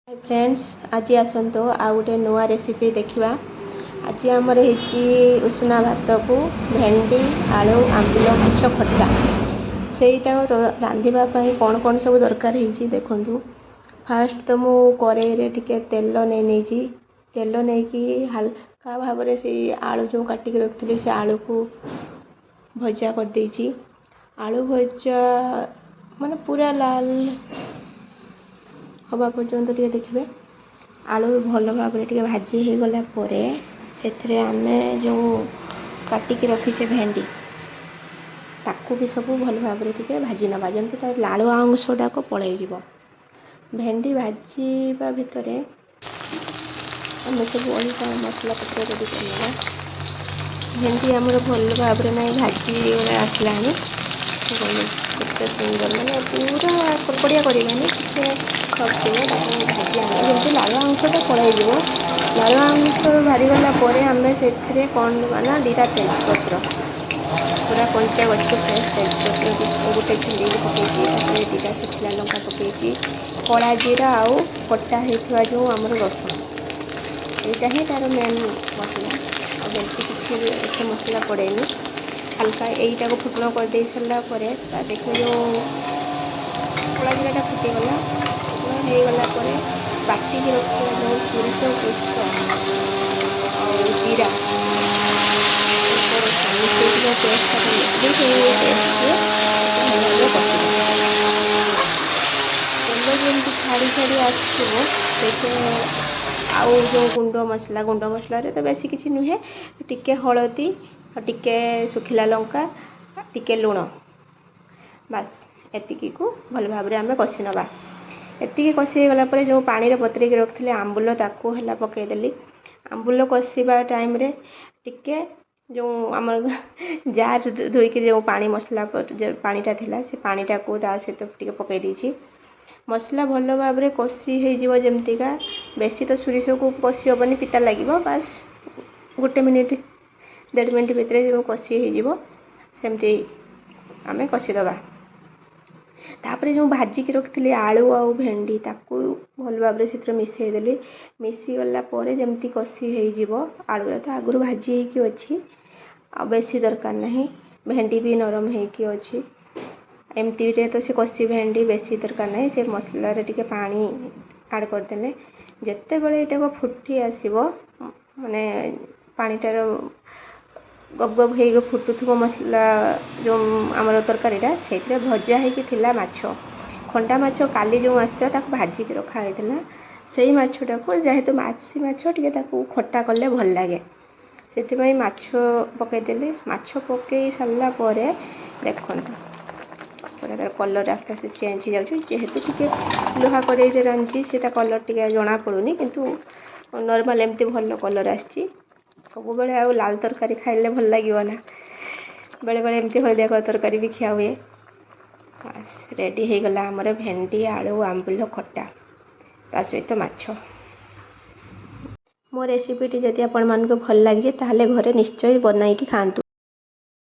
Hi friends, आज आसतु आ गोटे नुआ रेसिपी देखा। आज आमर उसना भात को भेंडी आलू आंबुल माछ खट्टा से रांधापी कौन कौन सब दरकार है देखु। फास्ट तो मु कड़े टिके तेल नहीं तेल नहीं हल्का भाव से आलू जो काटिक रखी से आलू को भजा कर देछि। आलू भजा माने पूरा लाल हवा पर्यंत टे देखिए। आलू भल भाव टे भाजी हो गला से आमे जो काटिक रखीचे भेंडी ताकू भी सब भल भाव टे भाजी नवा जमी तार लाल अंशटा को पलि जीव। भेंडी भाजीबा भितर आम सब अलग मसला पत्र रेडी करना। भेंडी आमर भल भाव ना भाजी आसला केते सुंदर मैंने पूरा कड़कड़िया करानी भाजी जमी लाल अंशटा पलि लाल अंश बाहरीगला आम से कौन देना दीटा तेजपत्र पूरा कंचा गछ फ्रेश तेजपत्र गोटे झिली पकई दीटा शुखला लंका पकई कला जीरा आउ कटा होता जो आमर रसुण यहाँ ही तार मेन मसला और बेसी किसी मसला पड़ेनी। हल्का यहीटा को फुटन कर दे सारापर देखो जो कला जीराटा फुटीगला होगला बाटिक रखा जो सोरिष पुष्प और जीरा तेल जमी छाड़ी छाड़ी आसो देखे आउ जो गुंड मसला तो बेसी किसी नुहे टिके हलदी टिके शुखिला लंका टिके लुण बास एतिकी को भल भाव आम कषि नवा। एतिकी कषि गला जो पानी बतरेक रखी आंबुल ताकू है पकईदेली। आंबुल कषिबा टाइम रे टिके जो आम जार धोईक जो पानी मसला पानीटा थिला से पानीटा को ता सहित टिके पकई देछि। मसला भल भाव कषि हो जमतीका बेसी तो सोरिष को कषि हेनी पिता लगे बास गोटे मिनिट 1.5 मिनिट भितर कषि होमती आम कषिदबा। तापर जो भाजिक रखी आलू आउ भेंडी ताकू भल भाव से मिसईदेली। मिसीगला जमती कषि हो आलूरा तो आगुरी भाजी होगी अच्छी आ बेसी दरकार नहीं। भेंडी भी नरम होगी अच्छी एमती तो से कषि भेंडी बेसी दरकार नहीं। से मसला टिके पानी आड करदे जिते बड़े यहाँ को फुटी आसो माने पानीटार गब गब हो फुटुथो मसला जो आमर तरकारीटा से भजा होता माछ खंडा माछ काली जो आसता भाजिक रखा होता से माछटा को जेहेतु माछी माछ टे खट्टा कले भल लगे से माछ पकईदेली। माछ पकई सारा देखो पूरा तार कलर आस्ते आस्ते चेंज हो जाऊँ जेहेतु टे लुहा कड़े रांधि से कलर टे जना पड़ूनी किंतु नॉर्मल एमती भल कलर आसी। सब बेले आ लाल तरकारी खाइले भल लगे ना बेले बेले एमती हलदिया तरकारी भी खिया हुए। बस रेडी हो गला आमर भेंडी आलू आंबुल खट्टा ता सहित माछ। मो रेसिपीटी जदि आपण मानक भल लगे ताहले घरे निश्चय बनाई खातु।